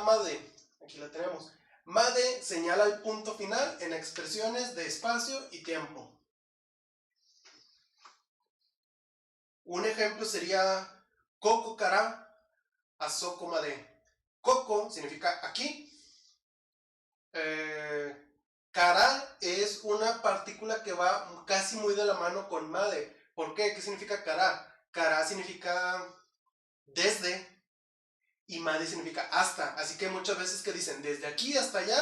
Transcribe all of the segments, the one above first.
MADE. Aquí la tenemos. MADE señala el punto final en expresiones de espacio y tiempo. Un ejemplo sería Koko kara asoko made. Koko significa aquí. Kara es una partícula que va casi muy de la mano con made. ¿Por qué? ¿Qué significa kara? Kara significa desde y made significa hasta. Así que muchas veces que dicen desde aquí hasta allá,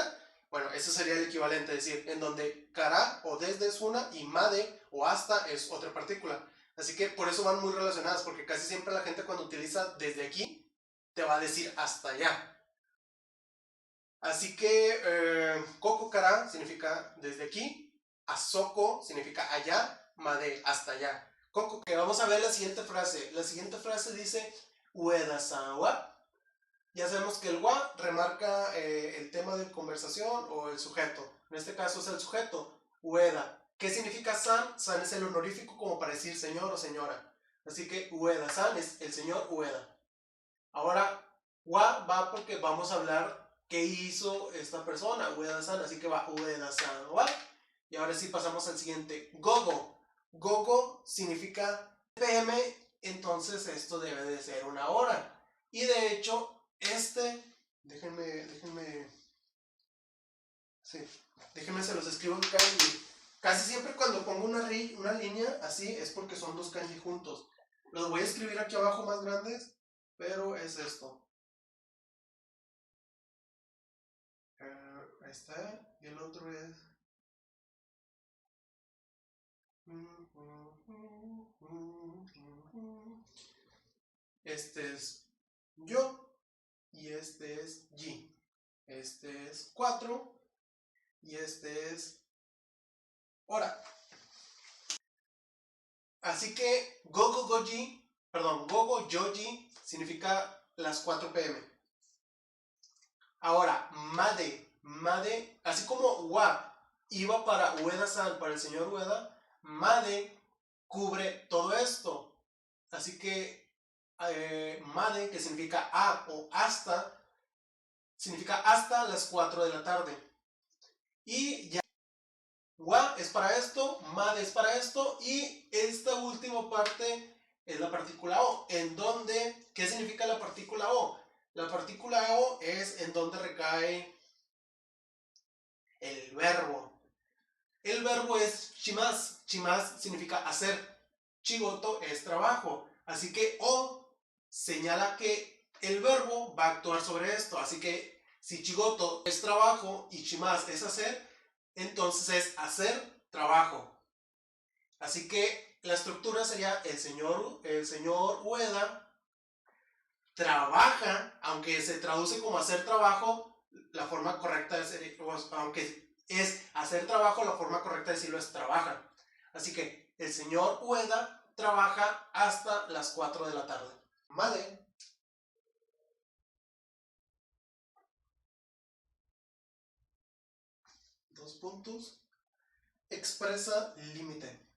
bueno, eso sería el equivalente, es decir, en donde kara o desde es una y made o hasta es otra partícula. Así que por eso van muy relacionadas, porque casi siempre la gente cuando utiliza desde aquí te va a decir hasta allá. Así que Koko kara significa desde aquí, asoko significa allá, made hasta allá. Koko, que vamos a ver la siguiente frase. La siguiente frase dice Ueda-san wa. Ya sabemos que el wa remarca el tema de conversación o el sujeto. En este caso es el sujeto, Ueda. ¿Qué significa san? San es el honorífico como para decir señor o señora. Así que Ueda-san es el señor Ueda. Ahora, wa va porque vamos a hablar qué hizo esta persona, Ueda-san. Así que va Ueda-san wa. Y ahora sí pasamos al siguiente, gogo. Gogo significa PM, entonces esto debe de ser una hora. Y de hecho, déjenme se los escribo en kanji. Casi siempre cuando pongo una línea así es porque son dos kanji juntos. Los voy a escribir aquí abajo más grandes, pero es esto. Ahí está. Y el otro es... Este es yo y este es G. Este es 4 y este es hora. Así que gogo yoji significa las 4 pm. Ahora, made, así como wa iba para Ueda-san, para el señor Ueda, made cubre todo esto. Así que made, que significa a o hasta, significa hasta las 4 de la tarde. Y ya, wa es para esto, made es para esto, y esta última parte es la partícula o, en donde, ¿qué significa la partícula o? La partícula o es en donde recae el verbo. El verbo es shimasu. Shimasu significa hacer. Chigoto es trabajo. Así que o señala que el verbo va a actuar sobre esto. Así que si chigoto es trabajo y shimasu es hacer, entonces es hacer trabajo. Así que la estructura sería el señor Ueda trabaja, aunque se traduce como hacer trabajo, la forma correcta de ser, aunque es hacer trabajo, la forma correcta de decirlo es trabaja. Así que el señor Ueda trabaja hasta las 4 de la tarde. Made. Dos puntos. Expresa límite.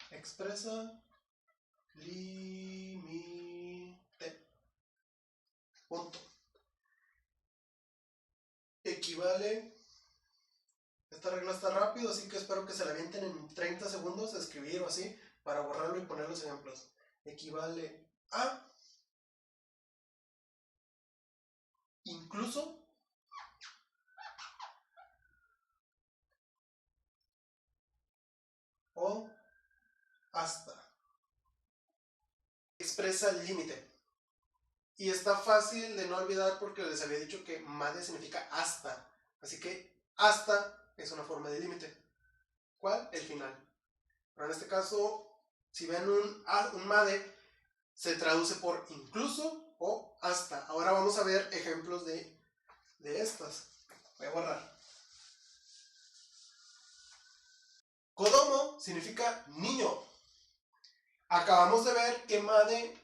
Expresa límite. Punto. Equivale. Esta regla está rápido, así que espero que se la avienten en 30 segundos a escribir o así, para borrarlo y poner los ejemplos. Equivale a incluso o hasta. Expresa el límite. Y está fácil de no olvidar porque les había dicho que made significa hasta. Así que hasta es una forma de límite. ¿Cuál? El final. Pero en este caso, si ven un made, se traduce por incluso o hasta. Ahora vamos a ver ejemplos de estas. Voy a borrar. Kodomo significa niño. Acabamos de ver que made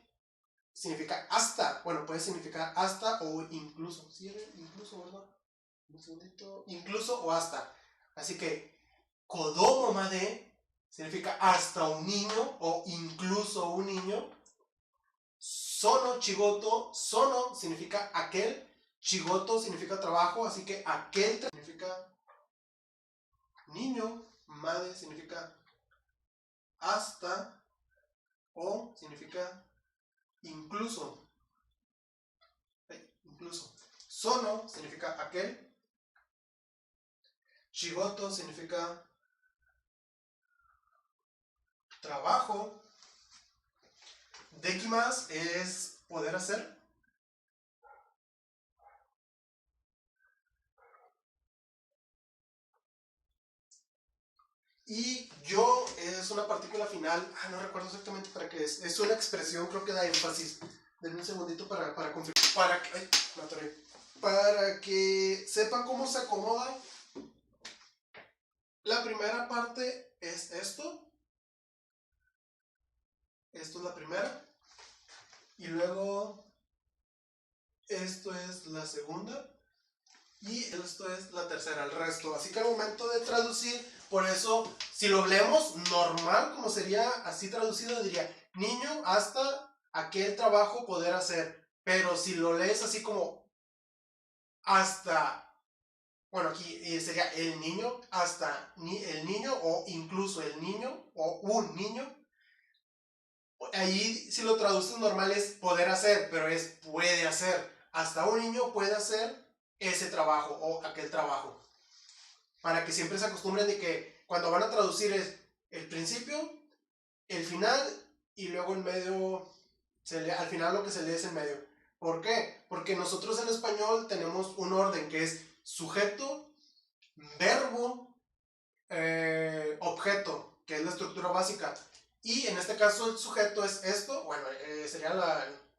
significa hasta. Bueno, puede significar hasta o incluso. ¿Sí era incluso, verdad? Un segundito. Incluso o hasta. Así que kodomo made significa hasta un niño o incluso un niño. Sono, chigoto, sono significa aquel, chigoto significa trabajo, así que aquel significa niño, made significa hasta, o significa incluso. Incluso. Sono significa aquel. Chigoto significa trabajo. Dekimas es poder hacer. Y yo es una partícula final. No recuerdo exactamente para qué es. Es una expresión, creo que da énfasis. Denme un segundito para confirmar. Para que sepan cómo se acomoda. La primera parte es esto. Esto es la primera. Y luego esto es la segunda. Y esto es la tercera, el resto. Así que al momento de traducir, por eso, si lo leemos normal, como sería así traducido, diría, niño hasta aquel trabajo poder hacer. Pero si lo lees así como hasta, bueno, aquí sería el niño, hasta el niño o incluso el niño o un niño. Ahí si lo traduces normal es poder hacer, pero es puede hacer. Hasta un niño puede hacer ese trabajo o aquel trabajo. Para que siempre se acostumbren de que cuando van a traducir es el principio, el final y luego en medio, al final lo que se lee es en medio. ¿Por qué? Porque nosotros en español tenemos un orden que es sujeto, verbo, objeto, que es la estructura básica. Y en este caso el sujeto es esto, bueno, sería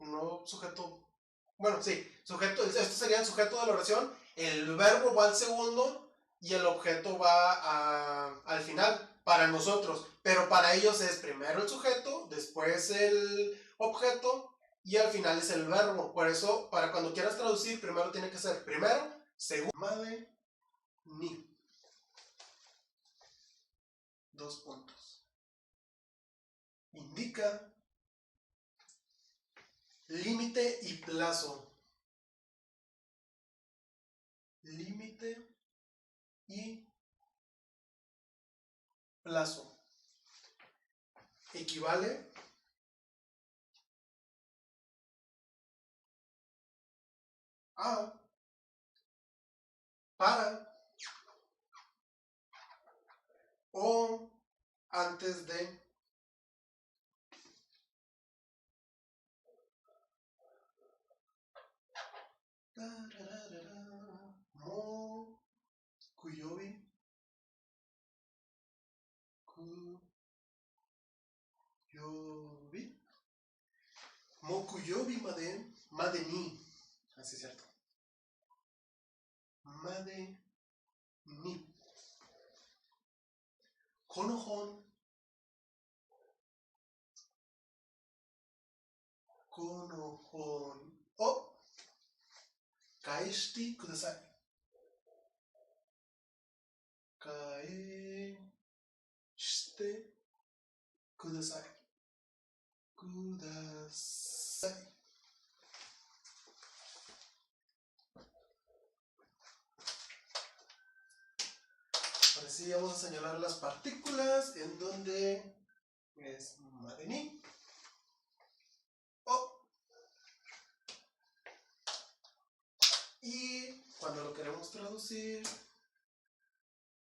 no sujeto, bueno, sí, sujeto, esto sería el sujeto de la oración, el verbo va al segundo y el objeto va al final para nosotros, pero para ellos es primero el sujeto, después el objeto y al final es el verbo. Por eso, para cuando quieras traducir, primero tiene que ser primero, segundo, madre, ni. Dos puntos. Indica límite y plazo. Límite y plazo. Equivale a para o antes de mo kuyobi mo kuyobi made ni. Así es cierto. Made ni. Konohon o kaeshite kudasai. Kaeshite kudasai. Kudasai. Ahora sí vamos a señalar las partículas en donde es madeni o. Y cuando lo queremos traducir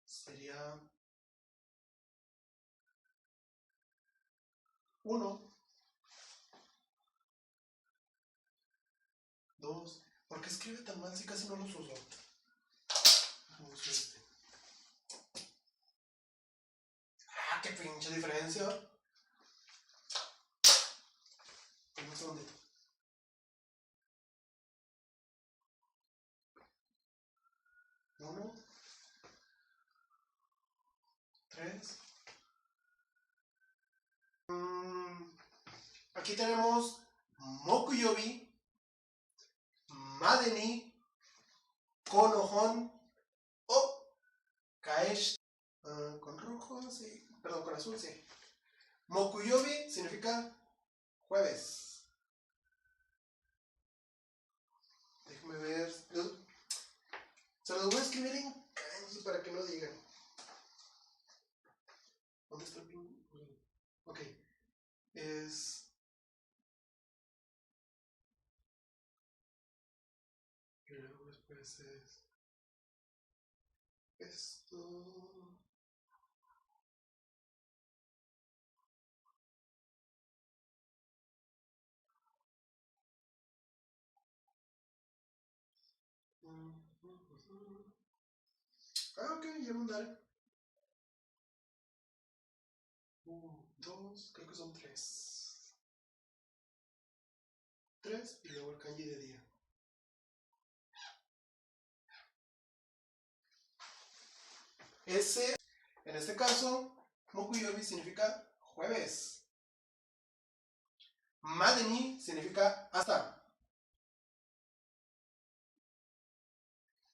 sería 1, 2. ¿Por qué escribe tan mal si casi no los uso? Vamos a este. ¡Qué pinche diferencia! Un segundito. 1, 3. Aquí tenemos mokuyobi, madeni, konohon o kaesh. Con rojo, sí. Perdón, con azul, sí. Mokuyobi significa jueves. Déjenme ver. Se los voy a escribir en kanji para que no digan. ¿Dónde está el pin? Ok. Es... Y luego después es... Esto... Ah, ok, ya mandaré. 1, 2, creo que son 3. 3 y luego el kanji de día. Ese, en este caso, Mokuyobi significa jueves. Madeni significa hasta.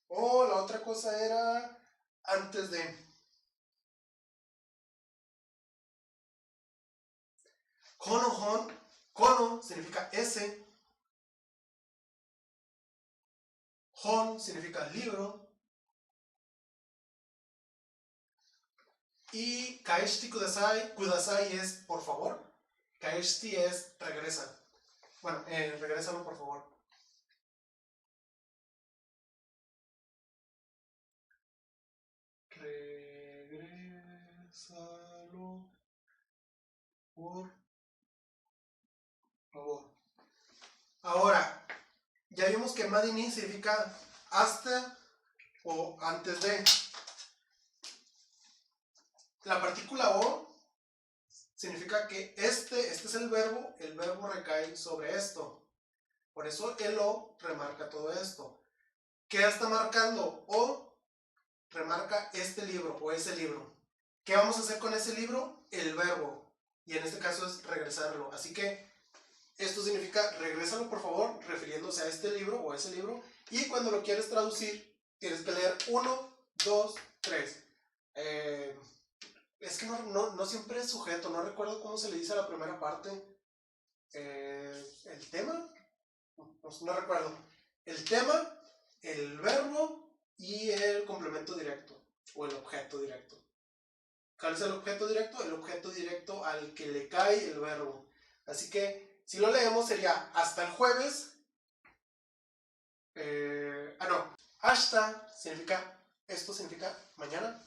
O la otra cosa era antes de. Kono-hon, kono significa ese. Hon significa libro. Y kaeshiti kudasai, kudasai es por favor. Kaeshiti es regresa. Bueno, regrésalo por favor. Regrésalo por favor. Ahora, ya vimos que madini significa hasta o antes de. La partícula o significa que este es el verbo recae sobre esto. Por eso el o remarca todo esto. ¿Qué está marcando? O remarca este libro o ese libro. ¿Qué vamos a hacer con ese libro? El verbo. Y en este caso es regresarlo. Así que esto significa regrésalo por favor, refiriéndose a este libro o a ese libro. Y cuando lo quieres traducir, tienes que leer 1, 2, 3. Es que no siempre es sujeto, no recuerdo cómo se le dice a la primera parte. ¿El tema? No recuerdo. El tema, el verbo y el complemento directo o el objeto directo. ¿Cuál es el objeto directo? El objeto directo al que le cae el verbo. Así que si lo leemos sería hasta el jueves. No. Hasta significa, esto significa mañana.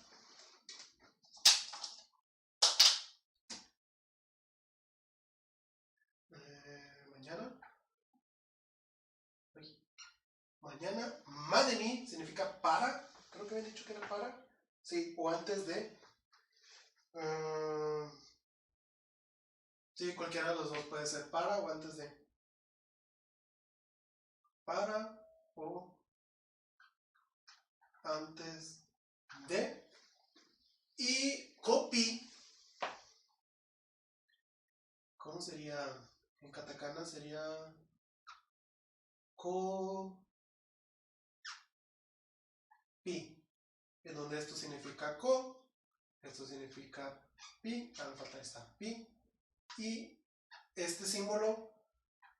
Mañana. Madeni significa para. Creo que había dicho que era para. Sí, o antes de. Sí, cualquiera de los dos puede ser para o antes de. Para o antes de. Y copy. ¿Cómo sería? En katakana sería copy. En donde esto significa co, esto significa pi, me falta esta pi. Y este símbolo,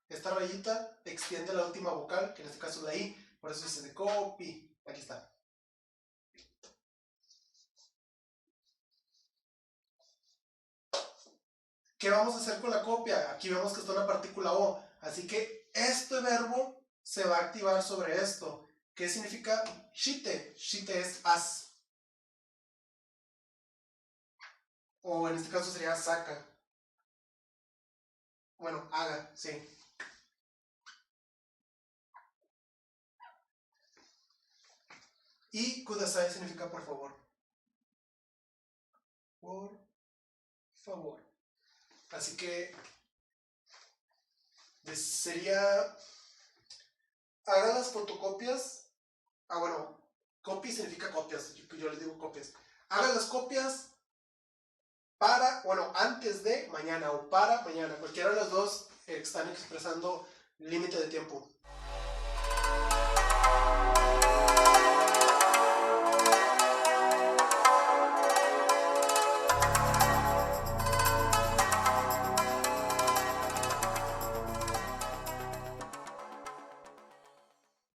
esta rayita, extiende la última vocal, que en este caso es la i, por eso dice de copy. Aquí está. ¿Qué vamos a hacer con la copia? Aquí vemos que está una partícula o, así que este verbo se va a activar sobre esto. ¿Qué significa shite? Shite es haz. O en este caso sería saca. Bueno, haga, sí. Y kudasai significa por favor. Por favor. Así que sería haga las fotocopias. Bueno, copy significa copias. Yo les digo copias. Haga las copias para, antes de mañana o para mañana. Cualquiera de los dos están expresando límite de tiempo.